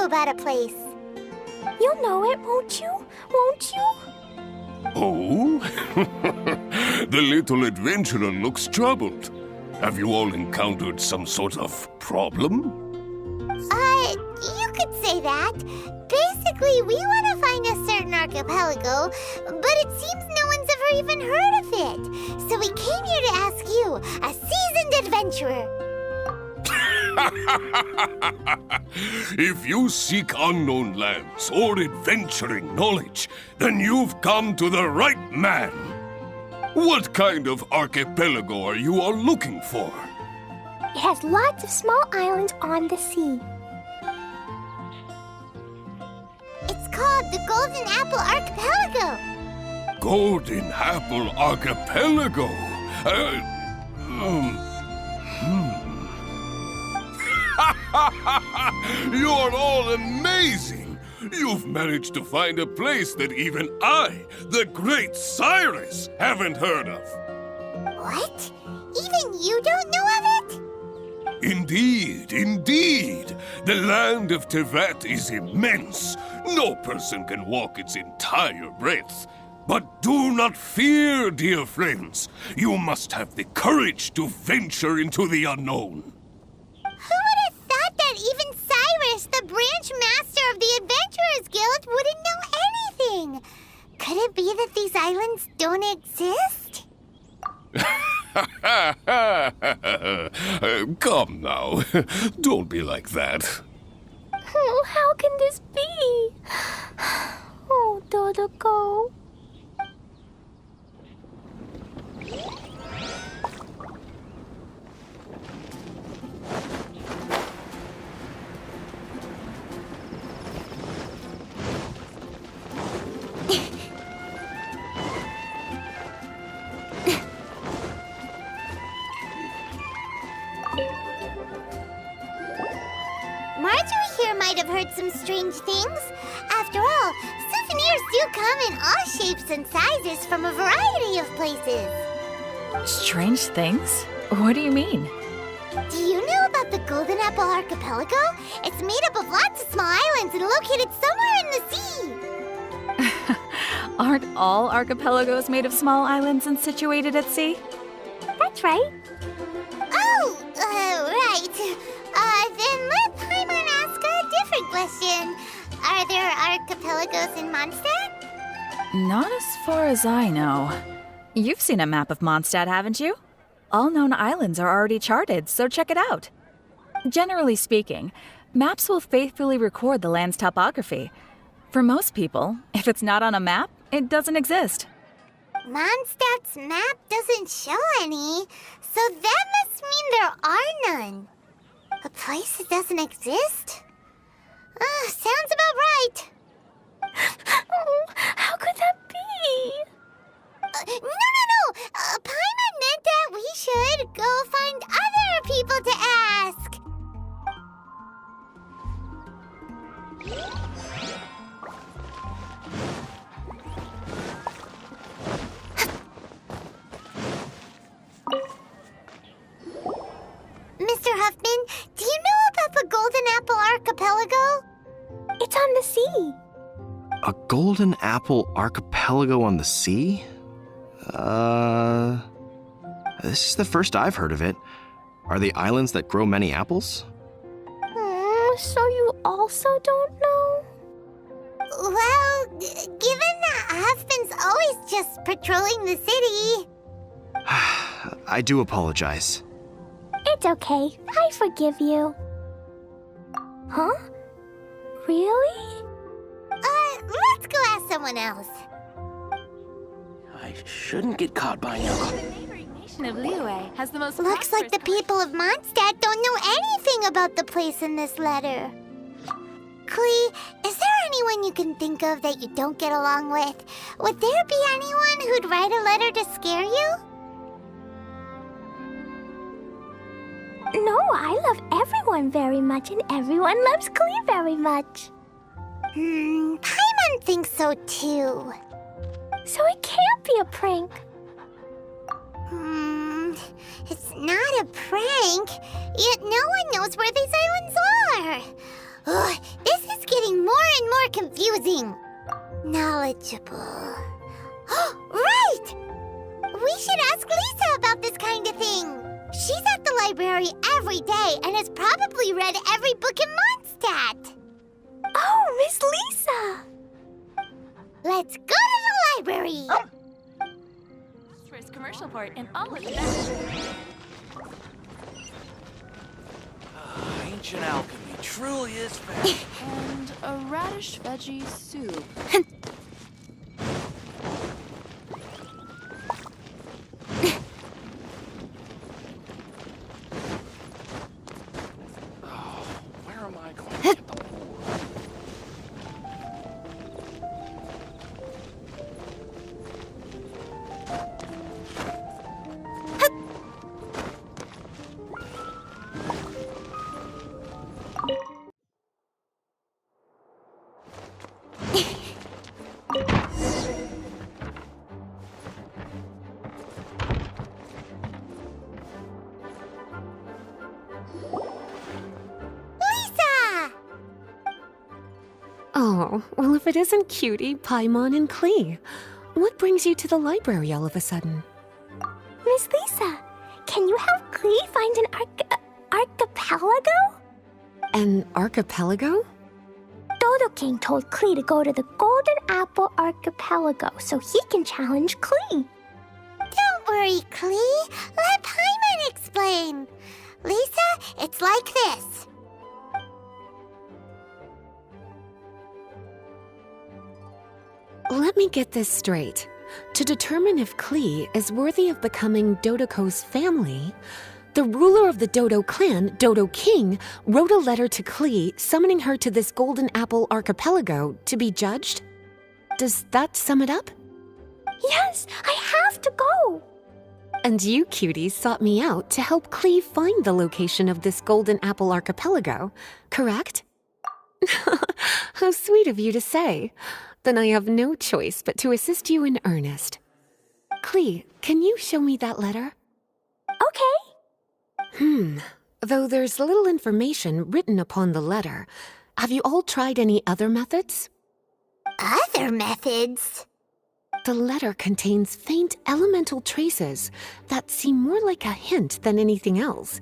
about a place. You'll know it, won't you? Won't you? Oh? The little adventurer looks troubled. Have you all encountered some sort of problem? You could say that. Basically, we want to find a certain archipelago, but it seems no one's ever even heard of it. So we came here to ask you, a seasoned adventurer. If you seek unknown lands or adventuring knowledge, then you've come to the right man. What kind of archipelago are you all looking for? It has lots of small islands on the sea. It's called the Golden Apple Archipelago. Golden Apple Archipelago? You're all amazing! You've managed to find a place that even I, the great Cyrus, haven't heard of. What? Even you don't know of it? Indeed, indeed. The land of Tevat is immense. No person can walk its entire breadth. But do not fear, dear friends. You must have the courage to venture into the unknown. Who would have thought that even Cyrus, the branch master of the Adventurers Guild, wouldn't know anything? Could it be that these islands don't exist? Come now. Don't be like that. Oh, how can this be? Oh, Dodoco. Marjorie here might have heard some strange things. After all, souvenirs do come in all shapes and sizes from a variety of places. Strange things? What do you mean? Do you know about the Golden Apple Archipelago? It's made up of lots of small islands and located somewhere in the sea. Aren't all archipelagos made of small islands and situated at sea? That's right. Oh, right. Then let Paimon ask a different question. Are there archipelagos in Mondstadt? Not as far as I know. You've seen a map of Mondstadt, haven't you? All known islands are already charted, so check it out. Generally speaking, maps will faithfully record the land's topography. For most people, if it's not on a map, it doesn't exist. Mondstadt's map doesn't show any, so that must mean there are none. A place that doesn't exist? Sounds about right. Oh, how could that be? No. Paimon meant that we should go find other people to ask. Mr. Huffman, do you know about the Golden Apple Archipelago? It's on the sea. A Golden Apple Archipelago on the sea? This is the first I've heard of it. Are they islands that grow many apples? So you also don't know? Well, given that Huffman's always just patrolling the city. I do apologize. It's okay. I forgive you. Huh? Really? Let's go ask someone else. I shouldn't get caught by an uncle. The neighboring nation of Liyue has the most Looks like the people of Mondstadt don't know anything about the place in this letter. Klee, is there anyone you can think of that you don't get along with? Would there be anyone who'd write a letter to scare you? No, I love everyone very much, and everyone loves Klee very much. Paimon thinks so too. So it can't be a prank. It's not a prank, yet no one knows where these islands are. Ugh, this is getting more and more confusing. Knowledgeable. Right! We should ask Lisa about this kind of thing. She's at the library every day and has probably read every book in Mondstadt. Oh, Miss Lisa! Let's go to the library. First commercial port in all of the Ancient alchemy truly is fascinating. And a radish veggie soup. Where am I going to get the ore? Lisa! Oh, well, if it isn't Cutie, Paimon, and Klee. What brings you to the library all of a sudden? Miss Lisa, can you help Klee find an archipelago? An archipelago? Dodo King told Klee to go to the Golden Apple Archipelago so he can challenge Klee. Don't worry, Klee. Let Paimon explain. Lisa, it's like this. Let me get this straight. To determine if Klee is worthy of becoming Dodoko's family, the ruler of the Dodo clan, Dodo King, wrote a letter to Klee summoning her to this Golden Apple Archipelago to be judged? Does that sum it up? Yes, I have to go. And you, cuties, sought me out to help Klee find the location of this Golden Apple Archipelago, correct? How sweet of you to say. Then I have no choice but to assist you in earnest. Klee, can you show me that letter? Okay. Though there's little information written upon the letter, have you all tried any other methods? Other methods? The letter contains faint elemental traces that seem more like a hint than anything else.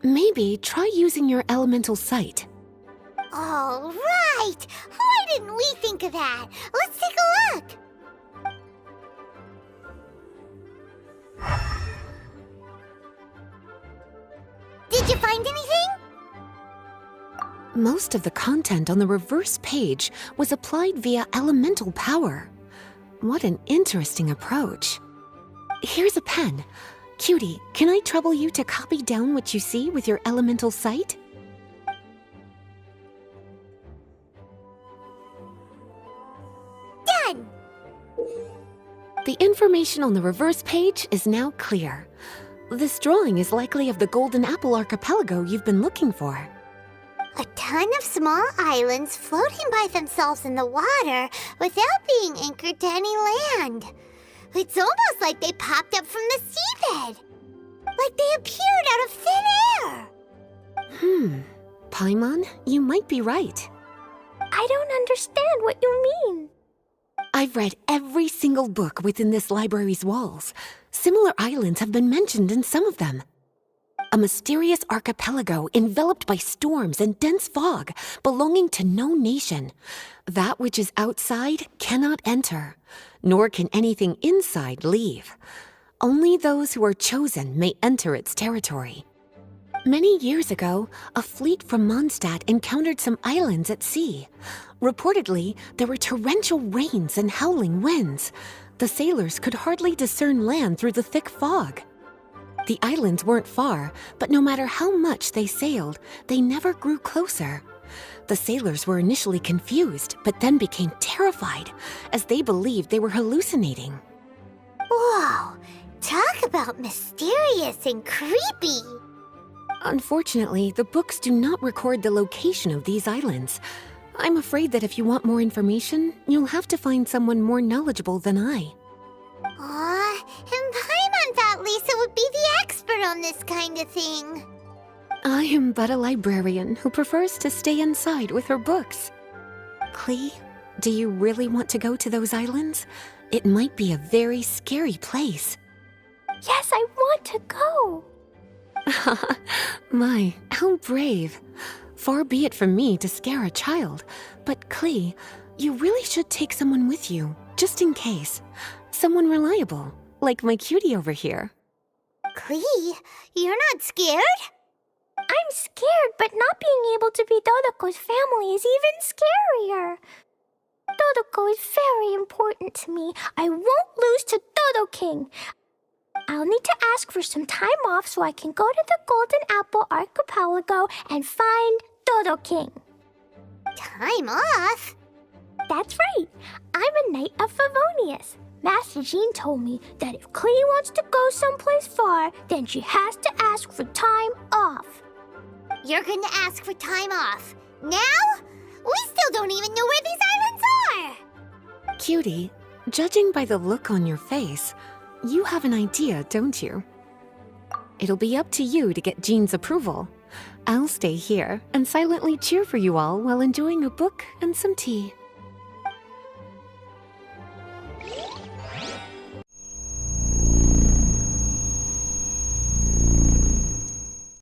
Maybe try using your elemental sight. All right. Why didn't we think of that? Let's take a look. Did you find anything? Most of the content on the reverse page was applied via elemental power. What an interesting approach. Here's a pen. Cutie, can I trouble you to copy down what you see with your elemental sight? Done. The information on the reverse page is now clear. This drawing is likely of the Golden Apple Archipelago you've been looking for. A ton of small islands floating by themselves in the water without being anchored to any land. It's almost like they popped up from the seabed. Like they appeared out of thin air. Paimon, you might be right. I don't understand what you mean. I've read every single book within this library's walls. Similar islands have been mentioned in some of them. A mysterious archipelago enveloped by storms and dense fog, belonging to no nation. That which is outside cannot enter, nor can anything inside leave. Only those who are chosen may enter its territory. Many years ago, a fleet from Mondstadt encountered some islands at sea. Reportedly, there were torrential rains and howling winds. The sailors could hardly discern land through the thick fog. The islands weren't far, but no matter how much they sailed, they never grew closer. The sailors were initially confused, but then became terrified, as they believed they were hallucinating. Whoa, talk about mysterious and creepy. Unfortunately, the books do not record the location of these islands. I'm afraid that if you want more information, you'll have to find someone more knowledgeable than I. Aw, and Paimon thought Lisa would be the expert on this kind of thing. I am but a librarian who prefers to stay inside with her books. Clee, do you really want to go to those islands? It might be a very scary place. Yes, I want to go. My, how brave. Far be it from me to scare a child, but Clee, you really should take someone with you, just in case. Someone reliable, like my cutie over here. Clee, you're not scared? I'm scared, but not being able to be Dodoko's family is even scarier. Dodoko is very important to me. I won't lose to Dodo King. I'll need to ask for some time off so I can go to the Golden Apple Archipelago and find Dodo King. Time off? That's right. I'm a knight of Favonius. Master Jean told me that if Clee wants to go someplace far, then she has to ask for time off. You're going to ask for time off. Now? We still don't even know where these islands are! Cutie, judging by the look on your face, you have an idea, don't you? It'll be up to you to get Jean's approval. I'll stay here and silently cheer for you all while enjoying a book and some tea.